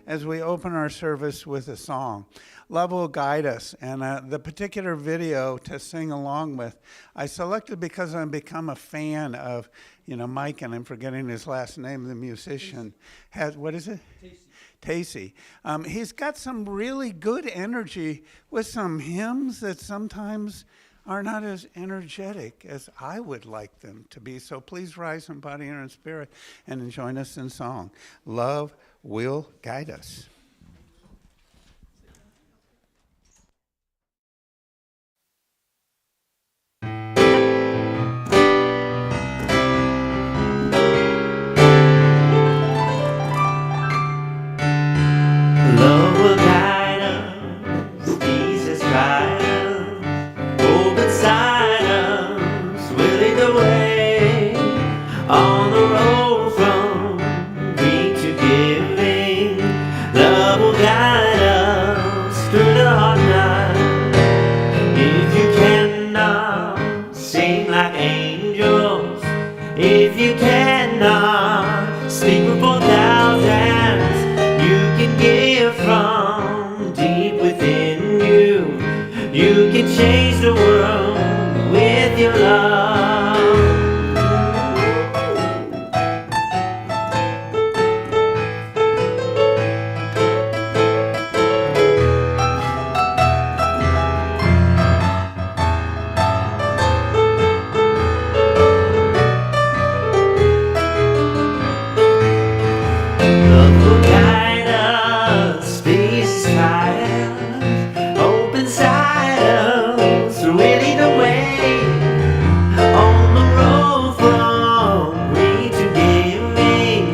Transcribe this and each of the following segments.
as we open our service with a song. Love will guide us, and the particular video to sing along with, I selected because I've become a fan of, Mike, and I'm forgetting his last name, the musician. What is it? Tacey. He's got some really good energy with some hymns that sometimes are not as energetic as I would like them to be. So please rise in body and in spirit and join us in song. Love will guide us. Love will guide us, Jesus guide us, open silence will lead the way on the road from greed to giving. Love will guide us through the hard night. If you cannot sing like angels, if you cannot speak with 4,000, you can give from deep within you. You can change the world with your love. Love will guide us, peace silence, open silence, really the way on the road from greed to giving.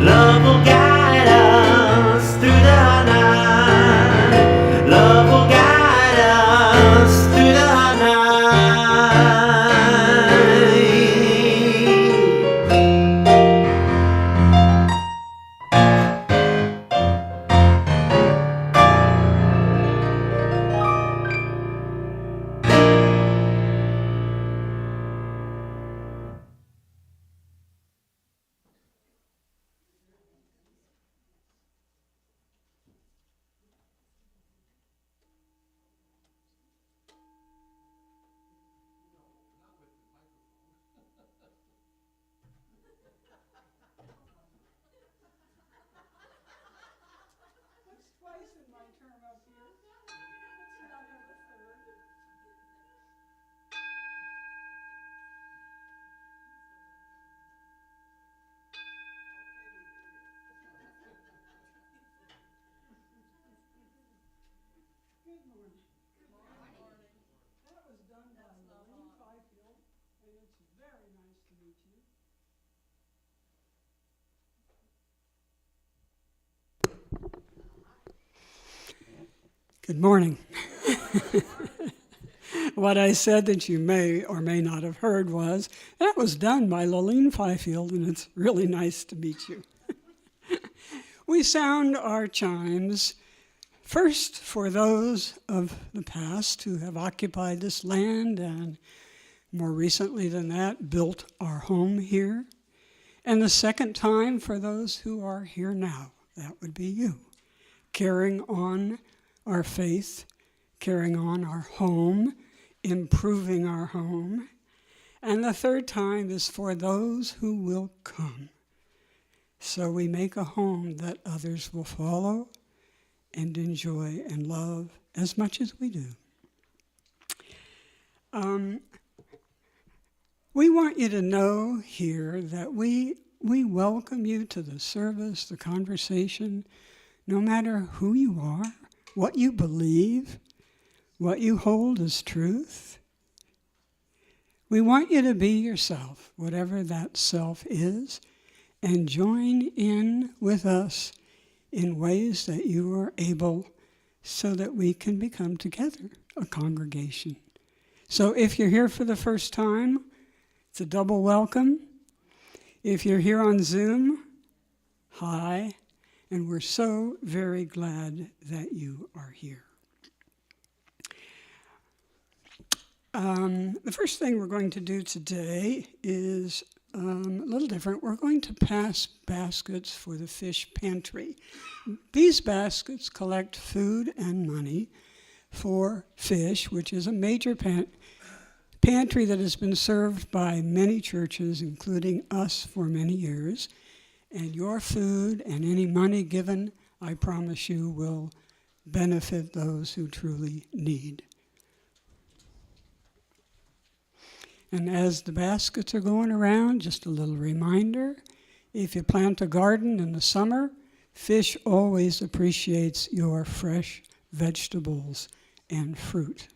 Love will guide us through the night. Love will guide us through the night. Twice in my term up here. It's not on the third. Good morning. Good morning. That was done by Lorraine Fifield, and it's very nice to meet you. Good morning. What I said that you may or may not have heard was, that was done by Lorraine Fifield, and it's really nice to meet you. We sound our chimes first for those of the past who have occupied this land and more recently than that built our home here. And the second time for those who are here now, that would be you, carrying on our faith, carrying on our home, improving our home. And the third time is for those who will come. So we make a home that others will follow and enjoy and love as much as we do. We want you to know here that we welcome you to the service, the conversation, no matter who you are, what you believe, what you hold as truth. We want you to be yourself, whatever that self is, and join in with us in ways that you are able so that we can become together a congregation. So if you're here for the first time, it's a double welcome. If you're here on Zoom, hi, and we're so very glad that you are here. The first thing we're going to do today is a little different. We're going to pass baskets for the fish pantry. These baskets collect food and money for fish, which is a major pantry that has been served by many churches, including us, for many years. And your food and any money given, I promise you, will benefit those who truly need. And as the baskets are going around, just a little reminder, if you plant a garden in the summer, fish always appreciates your fresh vegetables and fruit.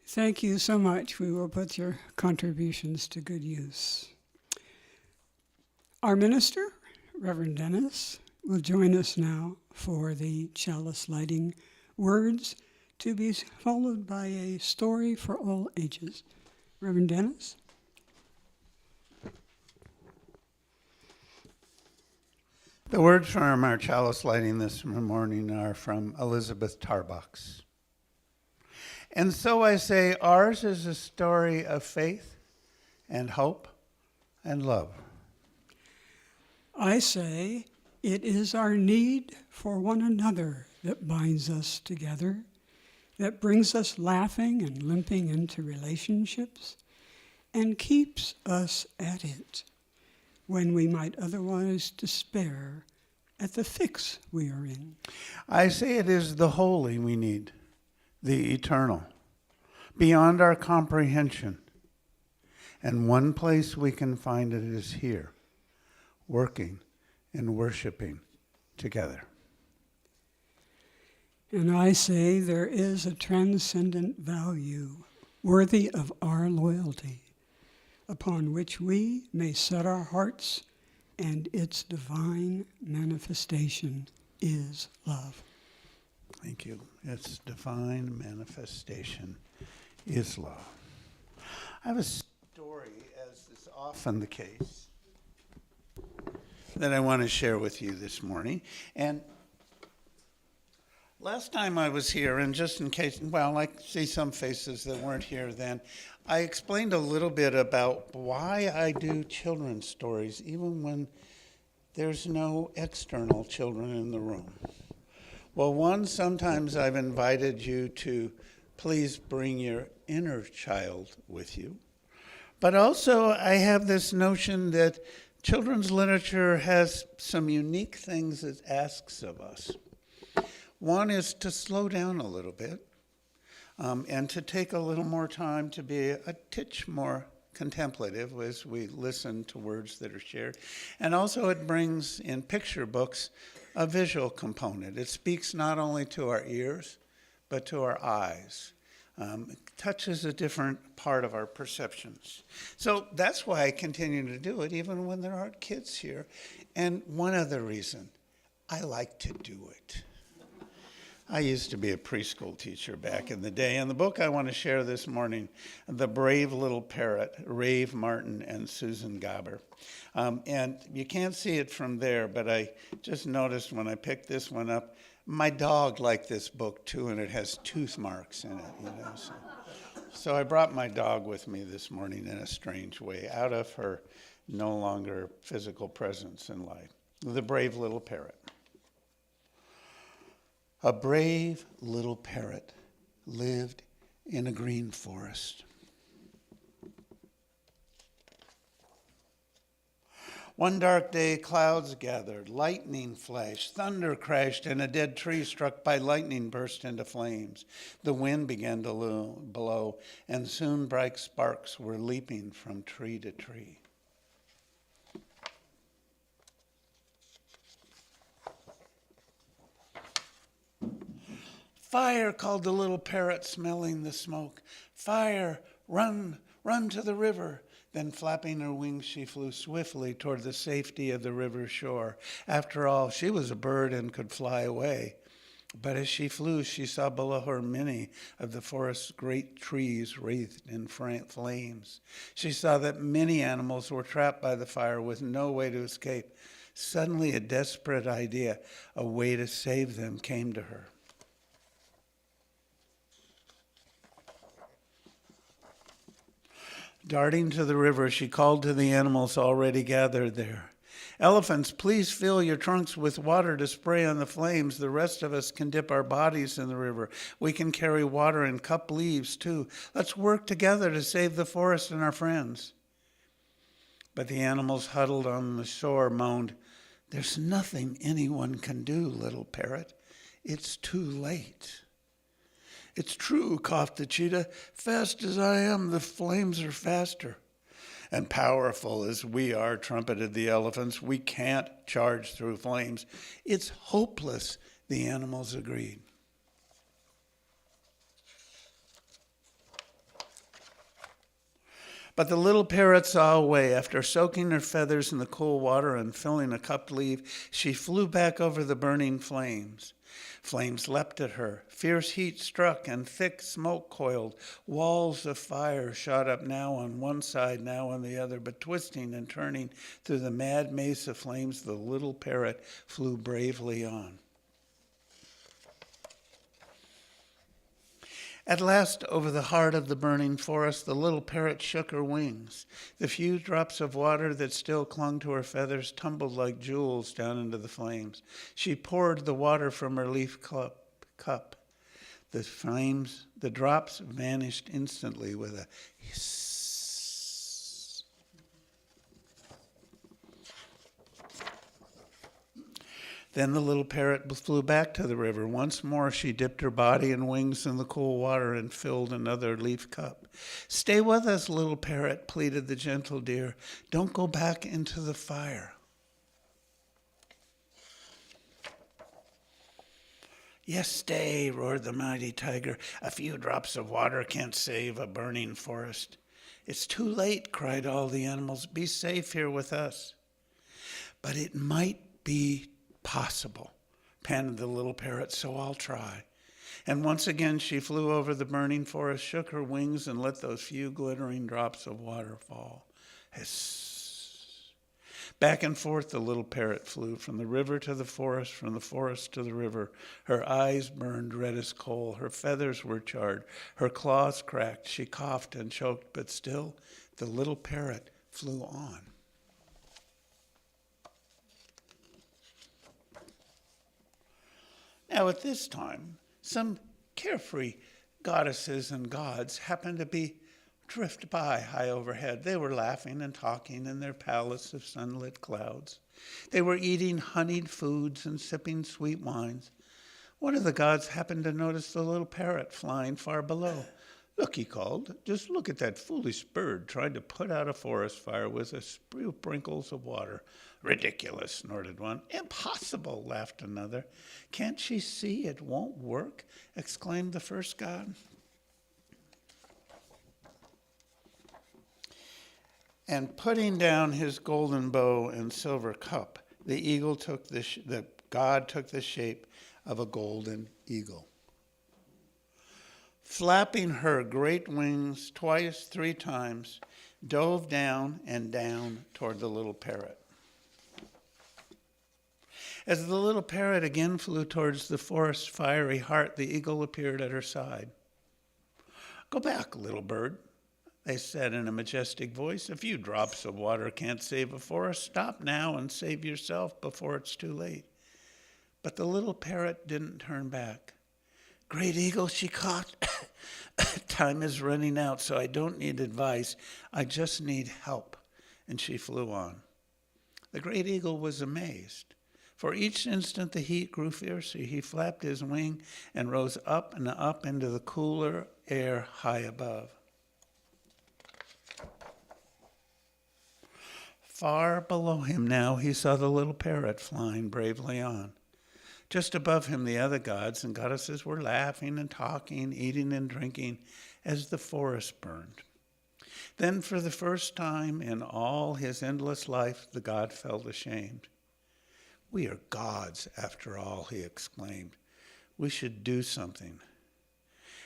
Thank you so much. We will put your contributions to good use. Our minister, Reverend Dennis, will join us now for the chalice lighting words, to be followed by a story for all ages. Reverend Dennis? The words from our chalice lighting this morning are from Elizabeth Tarbox. And so I say, ours is a story of faith and hope and love. I say, it is our need for one another that binds us together, that brings us laughing and limping into relationships, and keeps us at it when we might otherwise despair at the fix we are in. I say it is the holy we need, the eternal, beyond our comprehension. And one place we can find it is here, working and worshiping together. And I say there is a transcendent value worthy of our loyalty, upon which we may set our hearts, and its divine manifestation is love. Thank you. Its divine manifestation is love. I have a story, as is often the case, that I want to share with you this morning. And last time I was here, and just in case, well, I see some faces that weren't here then, I explained a little bit about why I do children's stories, even when there's no external children in the room. Well, one, sometimes I've invited you to please bring your inner child with you. But also, I have this notion that children's literature has some unique things it asks of us. One is to slow down a little bit, and to take a little more time to be a titch more contemplative as we listen to words that are shared. And also it brings, in picture books, a visual component. It speaks not only to our ears, but to our eyes. It touches a different part of our perceptions. So that's why I continue to do it, even when there aren't kids here. And one other reason, I like to do it. I used to be a preschool teacher back in the day, and the book I want to share this morning, The Brave Little Parrot, Rave Martin and Susan Gabber. And you can't see it from there, but I just noticed when I picked this one up, my dog liked this book too, and it has tooth marks in it, So I brought my dog with me this morning in a strange way, out of her no longer physical presence in life. The Brave Little Parrot. A brave little parrot lived in a green forest. One dark day, clouds gathered, lightning flashed, thunder crashed, and a dead tree struck by lightning burst into flames. The wind began to blow, and soon bright sparks were leaping from tree to tree. Fire, called the little parrot, smelling the smoke. Fire, run to the river. Then flapping her wings, she flew swiftly toward the safety of the river shore. After all, she was a bird and could fly away. But as she flew, she saw below her many of the forest's great trees wreathed in flames. She saw that many animals were trapped by the fire with no way to escape. Suddenly, a desperate idea, a way to save them, came to her. Darting to the river, she called to the animals already gathered there. Elephants, please fill your trunks with water to spray on the flames. The rest of us can dip our bodies in the river. We can carry water and cup leaves, too. Let's work together to save the forest and our friends. But the animals huddled on the shore moaned, "There's nothing anyone can do, little parrot. It's too late." "It's true," coughed the cheetah. "Fast as I am, the flames are faster." "And powerful as we are," trumpeted the elephants, "we can't charge through flames." "It's hopeless," the animals agreed. But the little parrot saw a way. After soaking her feathers in the cool water and filling a cupped leaf, she flew back over the burning flames. Flames leapt at her. Fierce heat struck and thick smoke coiled. Walls of fire shot up now on one side, now on the other, but twisting and turning through the mad maze of flames, the little parrot flew bravely on. At last, over the heart of the burning forest, the little parrot shook her wings. The few drops of water that still clung to her feathers tumbled like jewels down into the flames. She poured the water from her leaf cup. The drops vanished instantly with a hiss. Then the little parrot flew back to the river. Once more she dipped her body and wings in the cool water and filled another leaf cup. "Stay with us, little parrot," pleaded the gentle deer. "Don't go back into the fire." "Yes, stay," roared the mighty tiger. "A few drops of water can't save a burning forest." "It's too late," cried all the animals. "Be safe here with us." "But it might be possible," panted the little parrot, "so I'll try." And once again she flew over the burning forest, shook her wings, and let those few glittering drops of water fall. Hiss. Back and forth the little parrot flew, from the river to the forest, from the forest to the river. Her eyes burned red as coal, her feathers were charred, her claws cracked. She coughed and choked, but still the little parrot flew on. Now, at this time, some carefree goddesses and gods happened to drift by high overhead. They were laughing and talking in their palace of sunlit clouds. They were eating honeyed foods and sipping sweet wines. One of the gods happened to notice the little parrot flying far below. "Look," he called, "just look at that foolish bird trying to put out a forest fire with a sprinkles of water." "Ridiculous," snorted one. "Impossible," laughed another. "Can't she see it won't work?" exclaimed the first god. And putting down his golden bow and silver cup, the god took the shape of a golden eagle. Flapping her great wings twice, 3 times, dove down and down toward the little parrot. As the little parrot again flew towards the forest's fiery heart, the eagle appeared at her side. "Go back, little bird," they said in a majestic voice. "A few drops of water can't save a forest. Stop now and save yourself before it's too late." But the little parrot didn't turn back. "Great eagle," she caught, "time is running out, so I don't need advice. I just need help." And she flew on. The great eagle was amazed. For each instant the heat grew fiercer. He flapped his wing and rose up and up into the cooler air high above. Far below him now he saw the little parrot flying bravely on. Just above him the other gods and goddesses were laughing and talking, eating and drinking as the forest burned. Then for the first time in all his endless life, the god felt ashamed. "We are gods, after all," he exclaimed. "We should do something."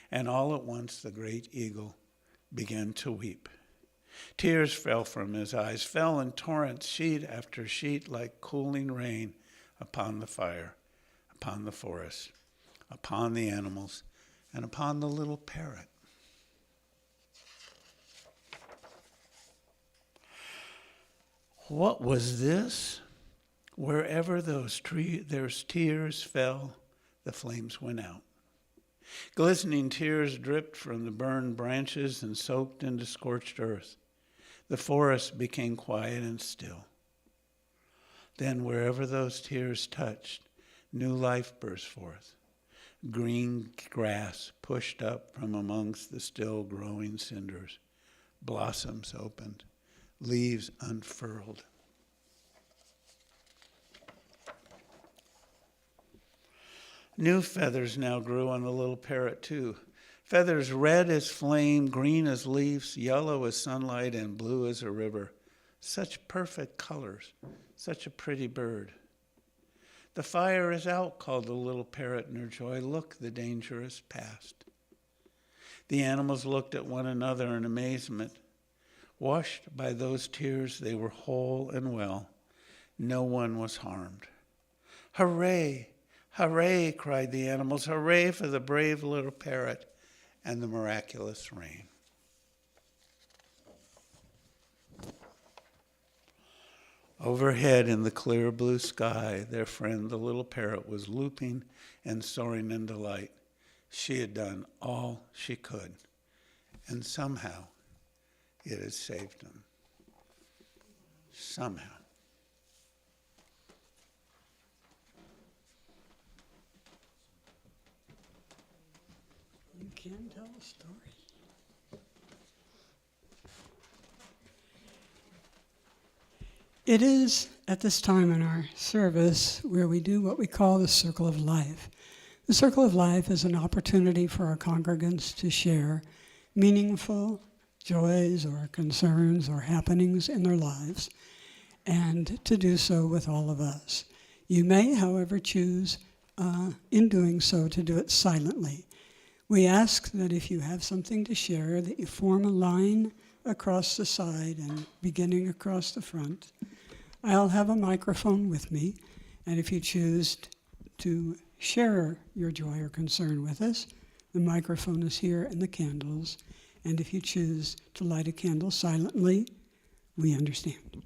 And all at once the great eagle began to weep. Tears fell from his eyes, fell in torrents, sheet after sheet, like cooling rain upon the fire, upon the forest, upon the animals, and upon the little parrot. What was this? Wherever those tears fell, the flames went out. Glistening tears dripped from the burned branches and soaked into scorched earth. The forest became quiet and still. Then wherever those tears touched, new life burst forth. Green grass pushed up from amongst the still growing cinders. Blossoms opened, leaves unfurled. New feathers now grew on the little parrot too. Feathers red as flame, green as leaves, yellow as sunlight, and blue as a river. Such perfect colors, such a pretty bird. "The fire is out," called the little parrot in her joy. "Look, the danger is past." The animals looked at one another in amazement. Washed by those tears, they were whole and well. No one was harmed. "Hooray! Hooray!" cried the animals. "Hooray for the brave little parrot and the miraculous rain." Overhead in the clear blue sky, their friend the little parrot was looping and soaring in delight. She had done all she could, and somehow it had saved them. Somehow. You can tell a story. It is at this time in our service where we do what we call the Circle of Life. The Circle of Life is an opportunity for our congregants to share meaningful joys or concerns or happenings in their lives, and to do so with all of us. You may, however, choose in doing so to do it silently. We ask that if you have something to share, that you form a line across the side and beginning across the front. I'll have a microphone with me, and if you choose to share your joy or concern with us, the microphone is here and the candles. And if you choose to light a candle silently, we understand.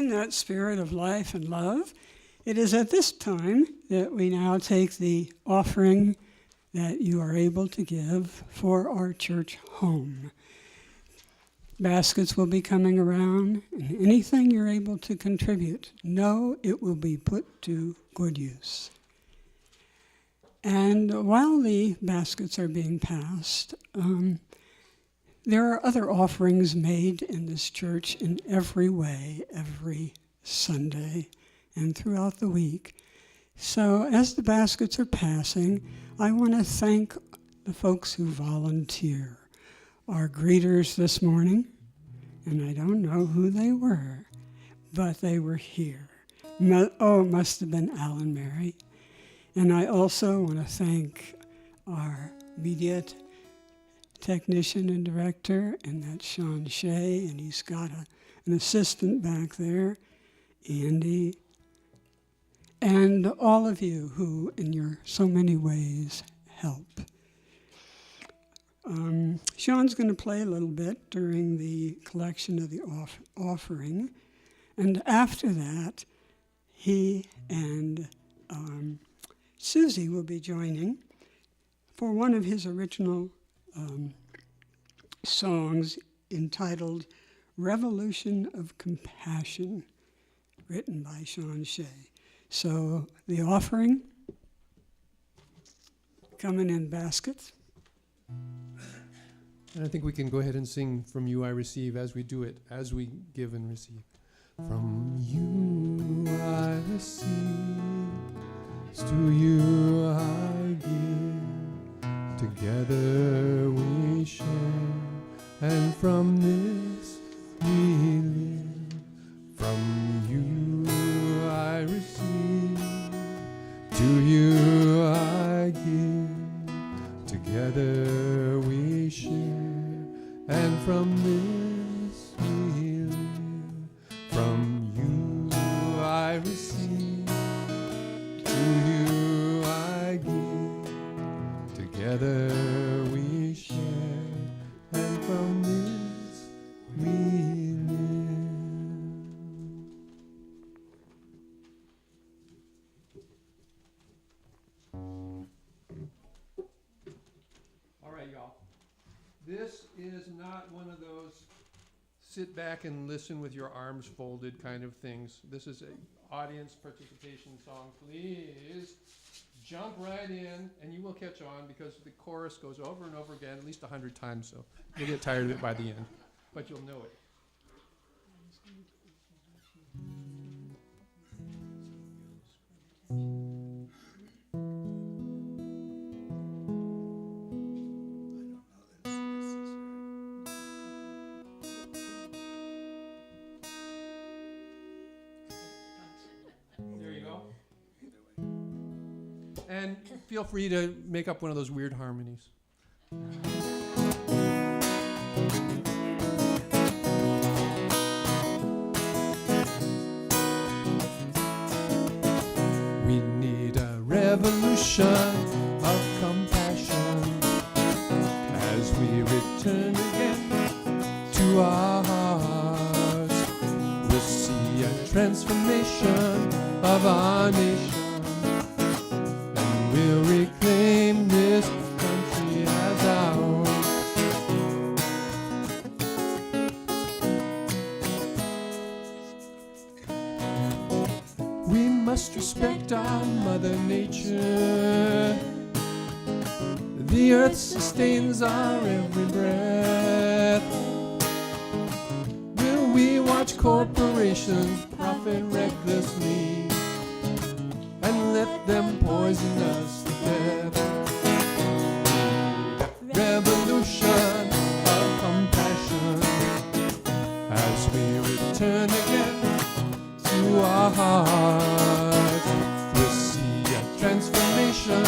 in that spirit of life and love, it is at this time that we now take the offering that you are able to give for our church home. Baskets will be coming around, and anything you're able to contribute, know it will be put to good use. And while the baskets are being passed, there are other offerings made in this church in every way, every Sunday and throughout the week. So as the baskets are passing, I want to thank the folks who volunteer. Our greeters this morning, and I don't know who they were, but they were here. It must have been Alan Mary. And I also want to thank our media technician and director, and that's Sean Shea, and he's got an assistant back there, Andy, and all of you who, in your so many ways, help. Sean's going to play a little bit during the collection of the offering, and after that, he and Susie will be joining for one of his original songs entitled Revolution of Compassion, written by Sean Shea. So the offering coming in baskets. And I think we can go ahead and sing From You I Receive as we do it, as we give and receive. From you I receive, to you I give, together we share, and from this we live. From you I receive, to you I give, together we share, and from this we live. From you I receive, to you I give, together we share, and from this we live. All right, y'all. This is not one of those sit back and listen with your arms folded kind of things. This is an audience participation song. Please jump right in, and you will catch on because the chorus goes over and over again, at least 100 times, so you'll get tired of it by the end, but you'll know it. There you go. And feel free to make up one of those weird harmonies. We need a revolution of compassion as we return again to our hearts. We'll see a transformation of our nation, and we'll reclaim this country as ours. We must respect our Mother Nature. The earth sustains our every breath. Will we watch corporations profit recklessly and let them poison us to death? Revolution of compassion as we return again to our hearts. We'll see a transformation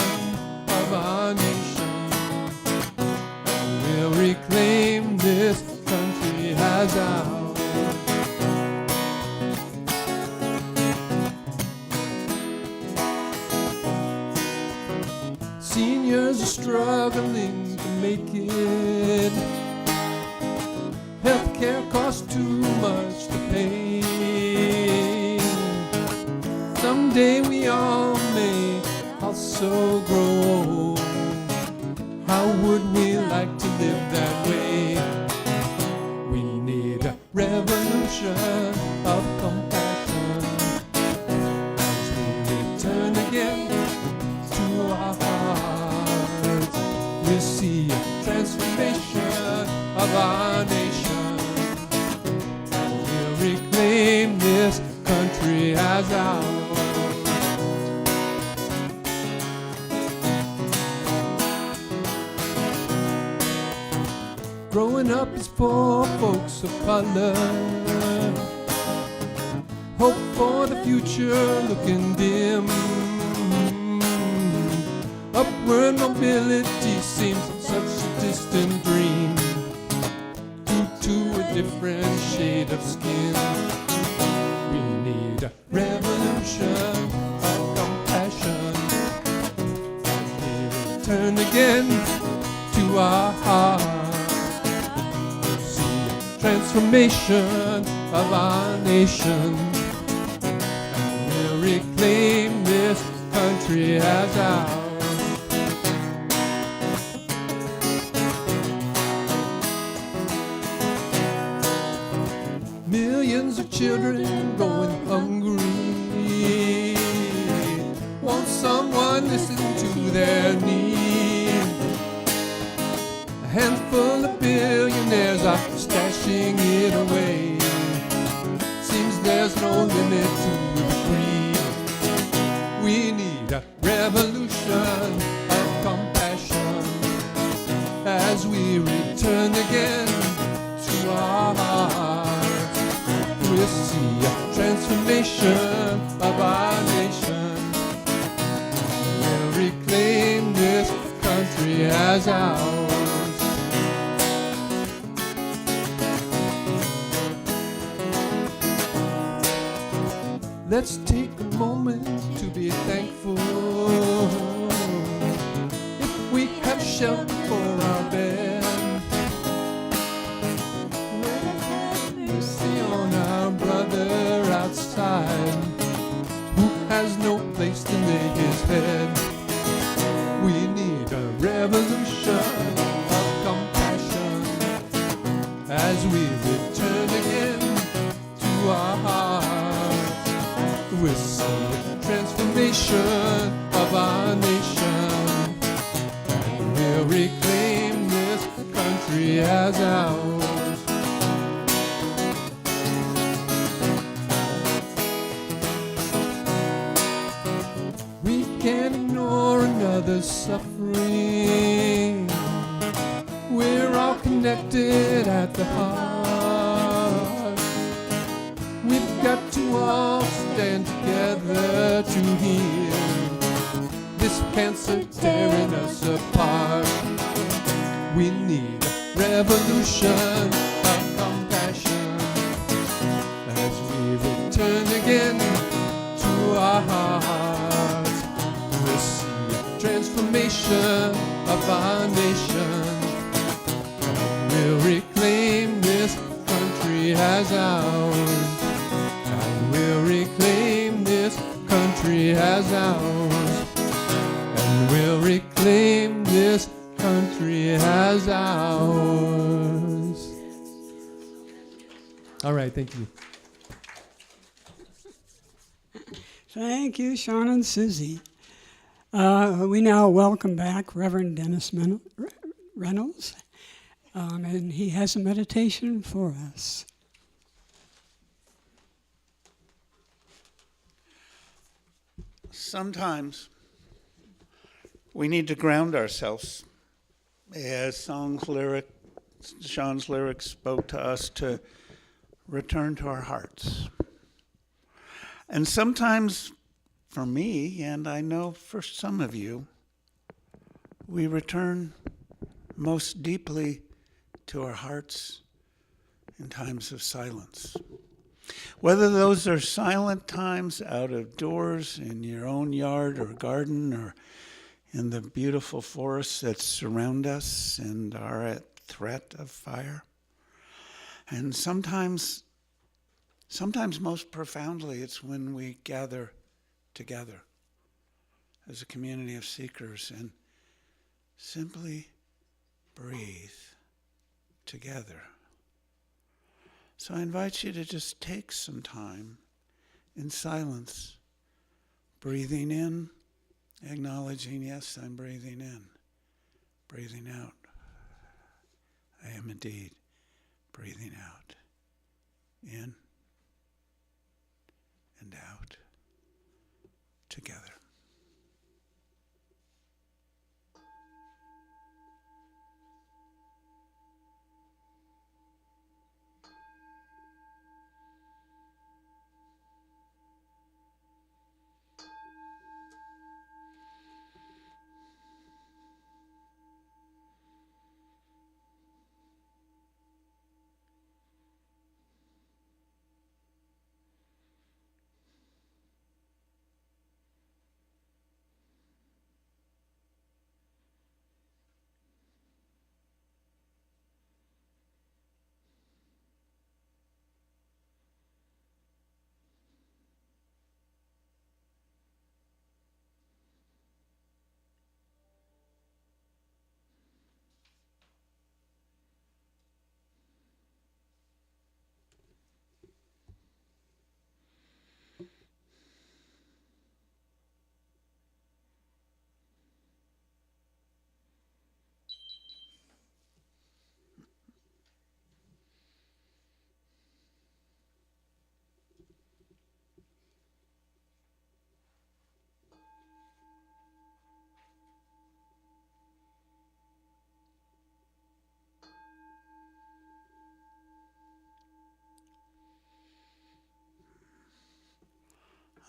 of our nation, and we'll reclaim this country as ours. Seniors are struggling to make it. Healthcare costs too much to pay. someday we all may also grow old. How would we like to live that way? We need a revolution of compassion as we return again to our hearts. We'll see a transformation of our nation. We'll reclaim this country as ours. Growing up as poor folks of color, hope for the future looking dim. Upward mobility seems such a distant dream due to a different shade of skin. We need a revolution of compassion. We return again to our hearts. Transformation of our nation, and we'll reclaim this country as ours. Millions of children going hungry, won't someone listen to their need? A handful of billionaires are stashing it away. Seems there's no limit to the greed. We need a revolution of compassion as we return again to our hearts. We'll see a transformation of our nation. We'll reclaim this country as ours. Let's take a moment to be thankful. If we have shelter for our bed, Lord, have mercy on our brother outside who has no place to lay his head. We need a revolution of compassion as we return again to our hearts. We'll see a transformation of our nation, and we'll reclaim this country as ours. We can't ignore another's suffering. We're all connected at the heart. We've got to all stand together to heal this cancer tearing us apart. We need a revolution of compassion as we return again to our hearts. We'll see a transformation of our nation, and we'll reclaim this country as ours. We'll reclaim this country as ours, and we'll reclaim this country as ours. All right, thank you. Thank you, Sean and Susie. We now welcome back Reverend Dennis Reynolds, and he has a meditation for us. Sometimes we need to ground ourselves, as Sean's lyrics spoke to us, to return to our hearts. And sometimes, for me, and I know for some of you, we return most deeply to our hearts in times of silence. Whether those are silent times out of doors, in your own yard or garden, or in the beautiful forests that surround us and are at threat of fire. And sometimes most profoundly, it's when we gather together as a community of seekers and simply breathe together. So I invite you to just take some time in silence, breathing in, acknowledging, yes, I'm breathing in, breathing out. I am indeed breathing out, in and out, together.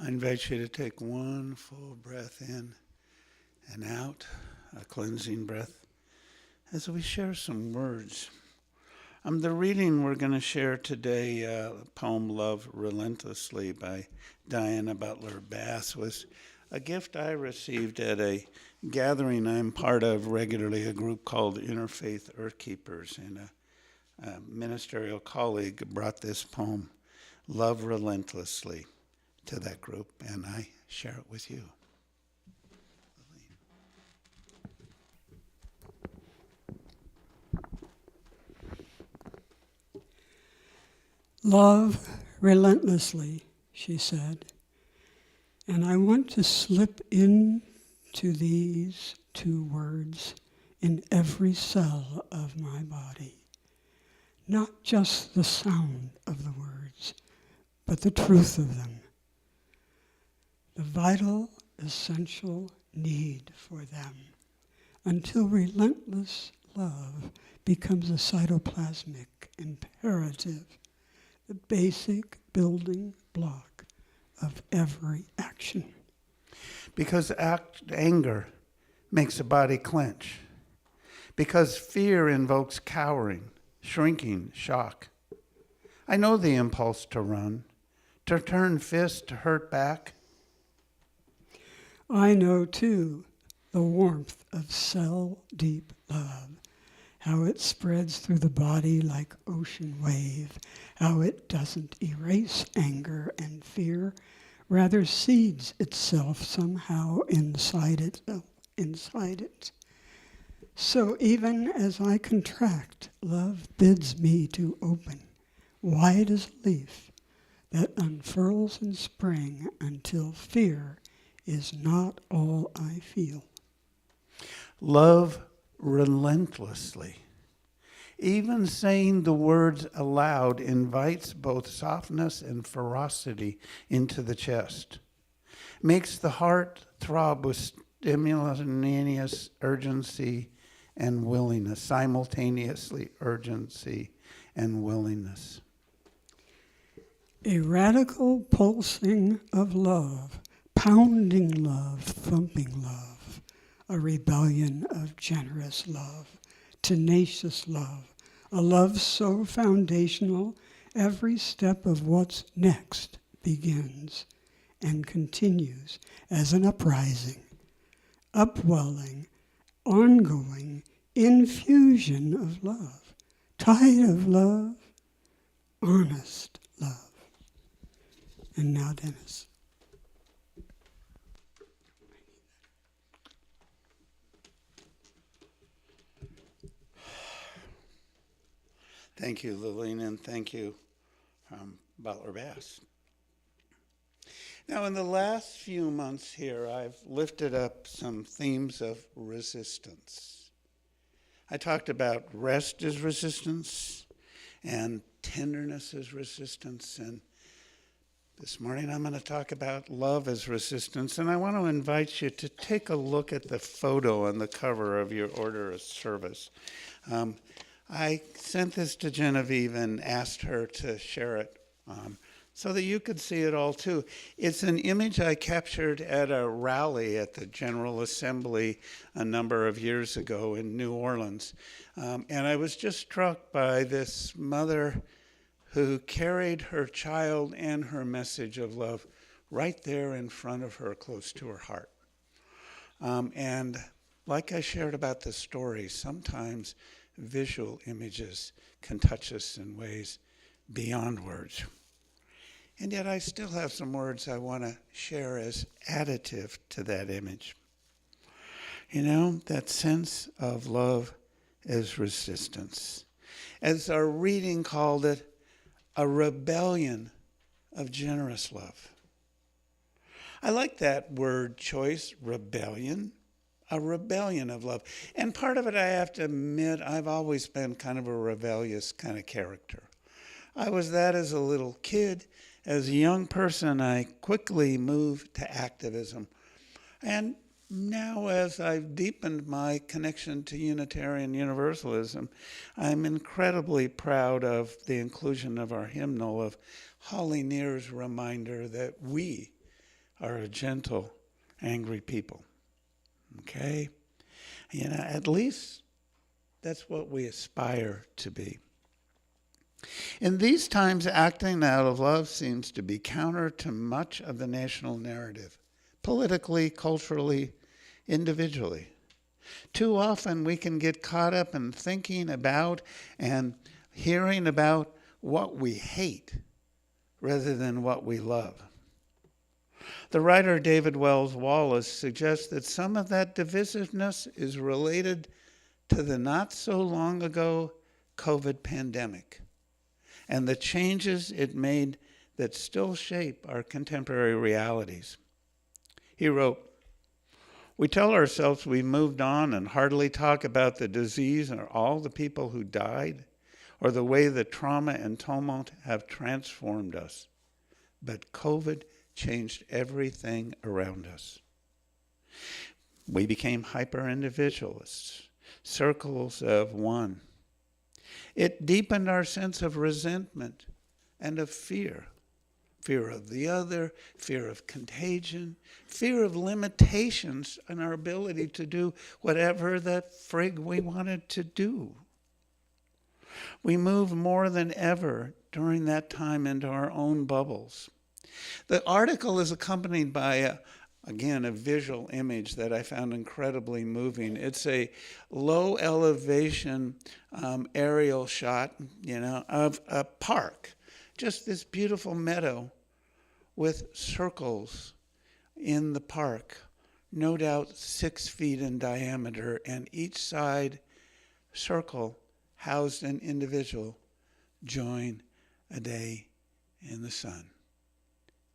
I invite you to take one full breath in and out, a cleansing breath, as we share some words. The reading we're going to share today, poem Love Relentlessly by Diana Butler Bass, was a gift I received at a gathering I'm part of regularly, a group called Interfaith Earthkeepers, and a ministerial colleague brought this poem, Love Relentlessly, to that group, and I share it with you. Love relentlessly, she said, and I want to slip into these two words in every cell of my body. Not just the sound of the words, but the truth of them. The vital, essential need for them, until relentless love becomes a cytoplasmic imperative, the basic building block of every action. Because anger makes the body clench. Because fear invokes cowering, shrinking, shock. I know the impulse to run, to turn fist, to hurt back. I know, too, the warmth of cell-deep love, how it spreads through the body like ocean wave, how it doesn't erase anger and fear, rather seeds itself somehow inside it. So even as I contract, love bids me to open, wide as a leaf that unfurls in spring until fear is not all I feel. Love relentlessly. Even saying the words aloud invites both softness and ferocity into the chest. Makes the heart throb with simultaneous urgency and willingness. Simultaneously urgency and willingness. A radical pulsing of love, pounding love, thumping love, a rebellion of generous love, tenacious love, a love so foundational, every step of what's next begins and continues as an uprising, upwelling, ongoing infusion of love, tide of love, honest love. And now, Dennis. Thank you, Lillian, and thank you, Butler Bass. Now, in the last few months here, I've lifted up some themes of resistance. I talked about rest as resistance and tenderness as resistance, and this morning I'm going to talk about love as resistance, and I want to invite you to take a look at the photo on the cover of your order of service. I sent this to Genevieve and asked her to share it so that you could see it all too. It's an image I captured at a rally at the General Assembly a number of years ago in New Orleans. And I was just struck by this mother who carried her child and her message of love right there in front of her, close to her heart. And like I shared about the story, sometimes visual images can touch us in ways beyond words. And yet I still have some words I want to share as additive to that image. You know, that sense of love as resistance. As our reading called it, a rebellion of generous love. I like that word choice, rebellion. A rebellion of love. And part of it, I have to admit, I've always been kind of a rebellious kind of character. I was that as a little kid. As a young person, I quickly moved to activism. And now, as I've deepened my connection to Unitarian Universalism, I'm incredibly proud of the inclusion of our hymnal of Holly Near's reminder that we are a gentle, angry people. Okay? You know, at least that's what we aspire to be. In these times, acting out of love seems to be counter to much of the national narrative, politically, culturally, individually. Too often we can get caught up in thinking about and hearing about what we hate rather than what we love. The writer David Wells Wallace suggests that some of that divisiveness is related to the not so long ago COVID pandemic and the changes it made that still shape our contemporary realities. He wrote, "We tell ourselves we moved on and hardly talk about the disease or all the people who died or the way the trauma and tumult have transformed us. But COVID changed everything around us. We became hyper-individualists, circles of one. It deepened our sense of resentment and of fear. Fear of the other, fear of contagion, fear of limitations in our ability to do whatever the frig we wanted to do. We moved more than ever during that time into our own bubbles. The article is accompanied by, again, a visual image that I found incredibly moving. It's a low elevation aerial shot, of a park. Just this beautiful meadow with circles in the park, no doubt 6 feet in diameter, and each side circle housed an individual join a day in the sun,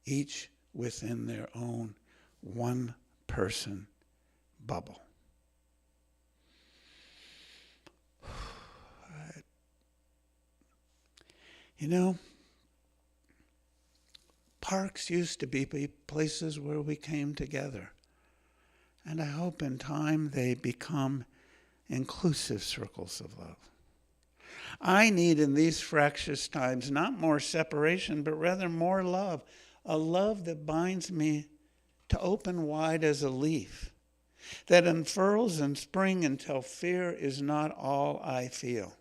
each within their own one-person bubble. Parks used to be places where we came together. And I hope in time they become inclusive circles of love. I need in these fractious times not more separation, but rather more love. A love that binds me to open wide as a leaf, that unfurls in spring until fear is not all I feel.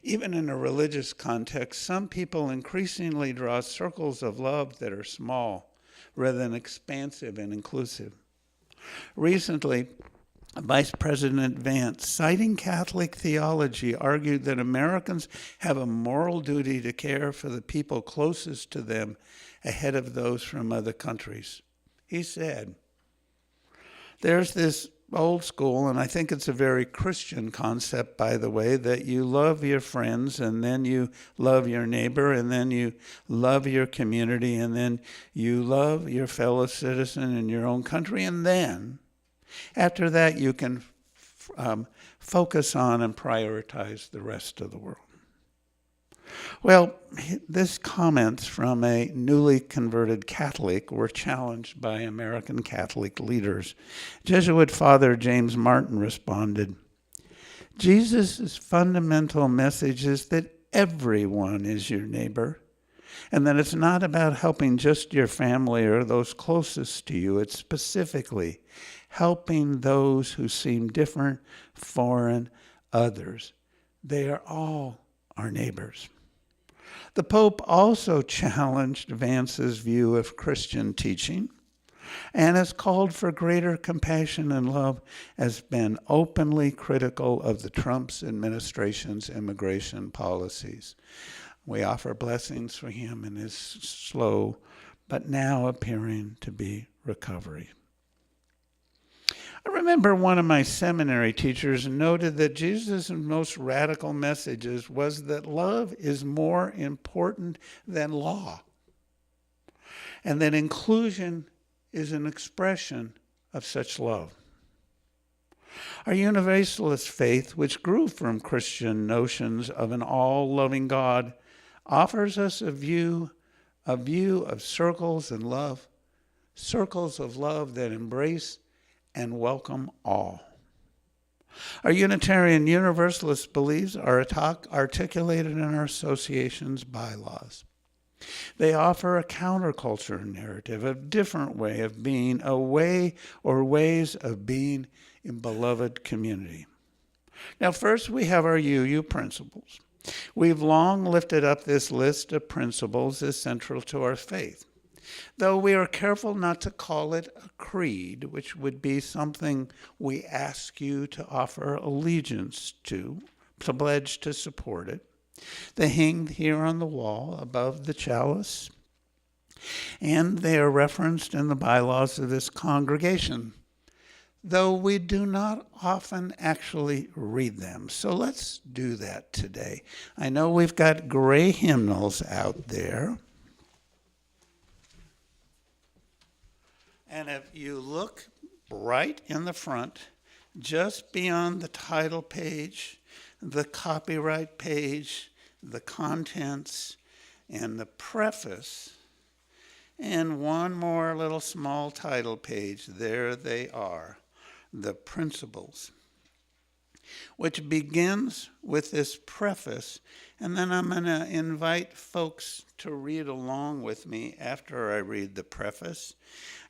Even in a religious context, some people increasingly draw circles of love that are small rather than expansive and inclusive. Recently, Vice President Vance, citing Catholic theology, argued that Americans have a moral duty to care for the people closest to them ahead of those from other countries. He said, "There's this old school, and I think it's a very Christian concept, by the way, that you love your friends, and then you love your neighbor, and then you love your community, and then you love your fellow citizen in your own country, and then after that you can focus on and prioritize the rest of the world. Well, this comments from a newly converted Catholic were challenged by American Catholic leaders. Jesuit Father James Martin responded, Jesus' fundamental message is that everyone is your neighbor, and that it's not about helping just your family or those closest to you. It's specifically helping those who seem different, foreign, others. They are all our neighbors. The Pope also challenged Vance's view of Christian teaching and has called for greater compassion and love, has been openly critical of the Trump administration's immigration policies. We offer blessings for him in his slow but now appearing to be recovery. I remember one of my seminary teachers noted that Jesus' most radical messages was that love is more important than law, and that inclusion is an expression of such love. Our Universalist faith, which grew from Christian notions of an all-loving God, offers us a view of circles of love that embrace and welcome all. Our Unitarian Universalist beliefs are articulated in our association's bylaws. They offer a counterculture narrative, a different way of being, a way or ways of being in beloved community. Now, first we have our UU principles. We've long lifted up this list of principles as central to our faith, though we are careful not to call it a creed, which would be something we ask you to offer allegiance to pledge to support it. They hang here on the wall above the chalice, and they are referenced in the bylaws of this congregation, though we do not often actually read them. So let's do that today. I know we've got gray hymnals out there. And if you look right in the front, just beyond the title page, the copyright page, the contents, and the preface, and one more little small title page, there they are, the principles, which begins with this preface, and then I'm going to invite folks to read along with me after I read the preface,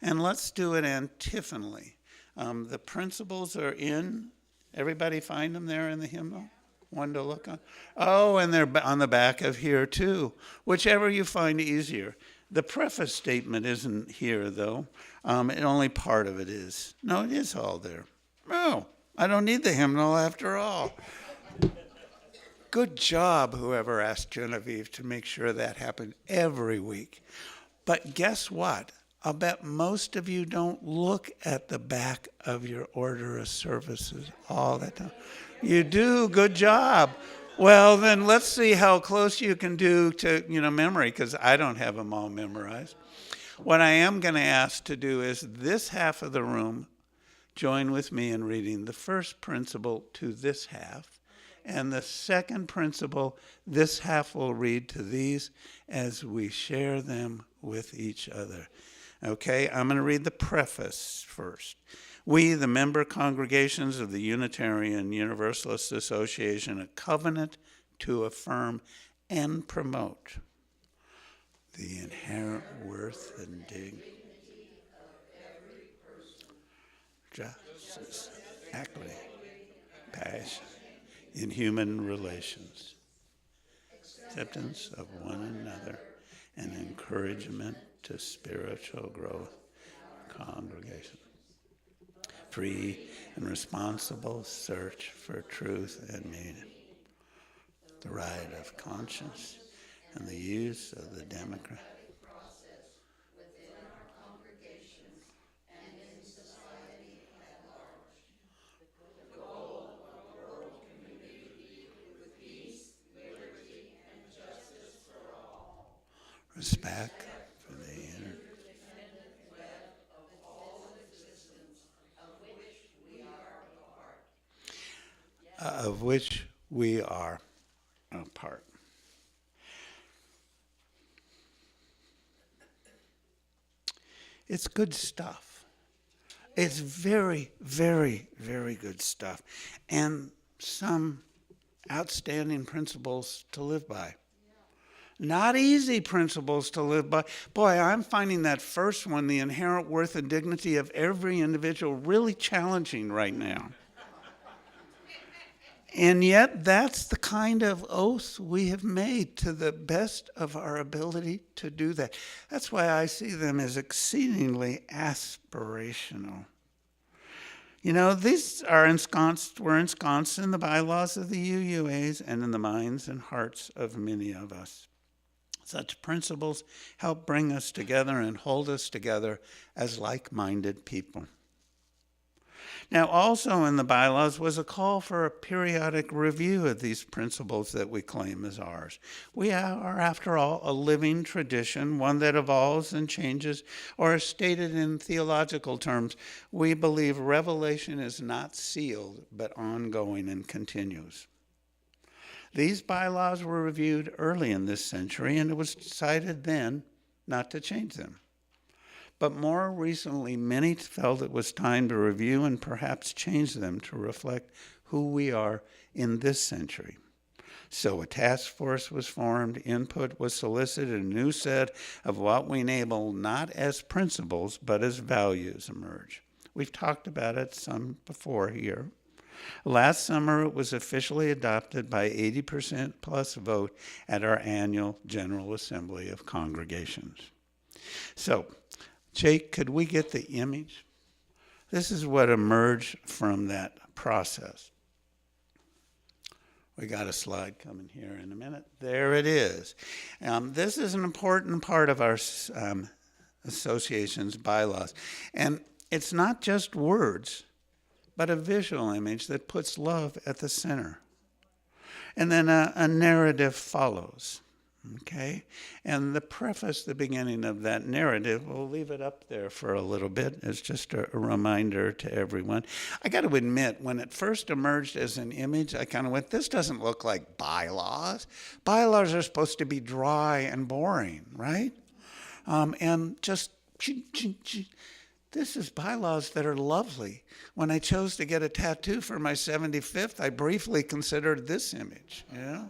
and let's do it antiphonally. The principles are in, everybody find them there in the hymnal? One to look on? Oh, and they're on the back of here too, whichever you find easier. The preface statement isn't here though, only part of it is. No, it is all there. Oh, I don't need the hymnal after all. Good job, whoever asked Genevieve to make sure that happened every week. But guess what? I'll bet most of you don't look at the back of your order of services all the time. You do, good job. Well, then let's see how close you can do to, memory, because I don't have them all memorized. What I am going to ask to do is this half of the room join with me in reading the first principle to this half, and the second principle, this half will read to these as we share them with each other. Okay, I'm going to read the preface first. We, the member congregations of the Unitarian Universalist Association, a covenant to affirm and promote the inherent worth and dignity, justice, equity, passion in human relations, acceptance of one another, and encouragement to spiritual growth, congregation. Free and responsible search for truth and meaning. The right of conscience and the use of the democratic process within our congregations and in society at large. It's back for the inner. Of which we are a part. It's good stuff. It's very, very, very good stuff. And some outstanding principles to live by. Not easy principles to live by. Boy, I'm finding that first one, the inherent worth and dignity of every individual, really challenging right now. And yet, that's the kind of oath we have made to the best of our ability to do that. That's why I see them as exceedingly aspirational. You know, these are were ensconced in the bylaws of the UUAs and in the minds and hearts of many of us. Such principles help bring us together and hold us together as like-minded people. Now, also in the bylaws was a call for a periodic review of these principles that we claim as ours. We are, after all, a living tradition, one that evolves and changes, or as stated in theological terms, we believe revelation is not sealed, but ongoing and continues. These bylaws were reviewed early in this century, and it was decided then not to change them. But more recently, many felt it was time to review and perhaps change them to reflect who we are in this century. So a task force was formed, input was solicited, a new set of what we enable not as principles, but as values emerge. We've talked about it some before here. Last summer, it was officially adopted by 80% plus vote at our annual General Assembly of Congregations. So, Jake, could we get the image? This is what emerged from that process. We got a slide coming here in a minute. There it is. This is an important part of our association's bylaws. And it's not just words, but a visual image that puts love at the center. And then a narrative follows. Okay, and the preface, the beginning of that narrative, we'll leave it up there for a little bit as just a reminder to everyone. I got to admit, when it first emerged as an image, I kind of went, this doesn't look like bylaws. Bylaws are supposed to be dry and boring, right? And just, this is bylaws that are lovely. When I chose to get a tattoo for my 75th, I briefly considered this image, you know?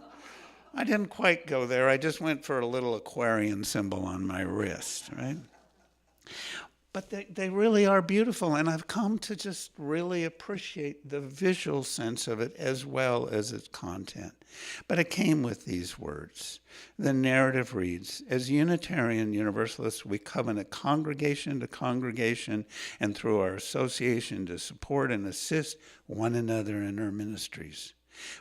I didn't quite go there. I just went for a little Aquarian symbol on my wrist, right? But they really are beautiful, and I've come to just really appreciate the visual sense of it as well as its content. But it came with these words. The narrative reads, as Unitarian Universalists, we covenant congregation to congregation and through our association to support and assist one another in our ministries.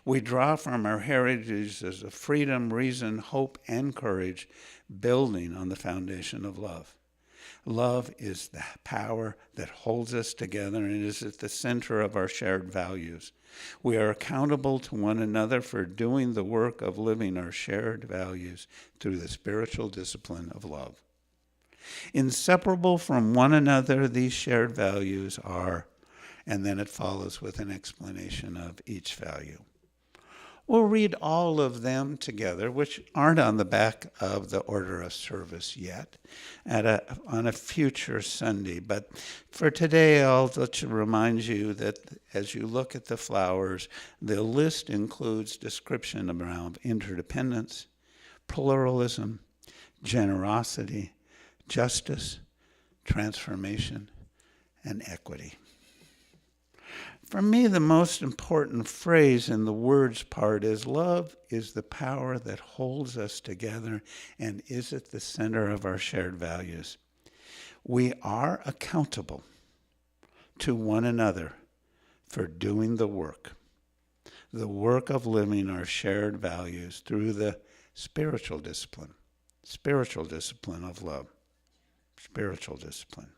We draw from our heritage as a freedom, reason, hope, and courage, building on the foundation of love. Love is the power that holds us together and is at the center of our shared values. We are accountable to one another for doing the work of living our shared values through the spiritual discipline of love. Inseparable from one another, these shared values are, and then it follows with an explanation of each value. We'll read all of them together, which aren't on the back of the order of service yet, on a future Sunday. But for today, I'll just remind you that as you look at the flowers, the list includes description around interdependence, pluralism, generosity, justice, transformation, and equity. For me, the most important phrase in the words part is love is the power that holds us together and is at the center of our shared values. We are accountable to one another for doing the work of living our shared values through the spiritual discipline of love, spiritual discipline.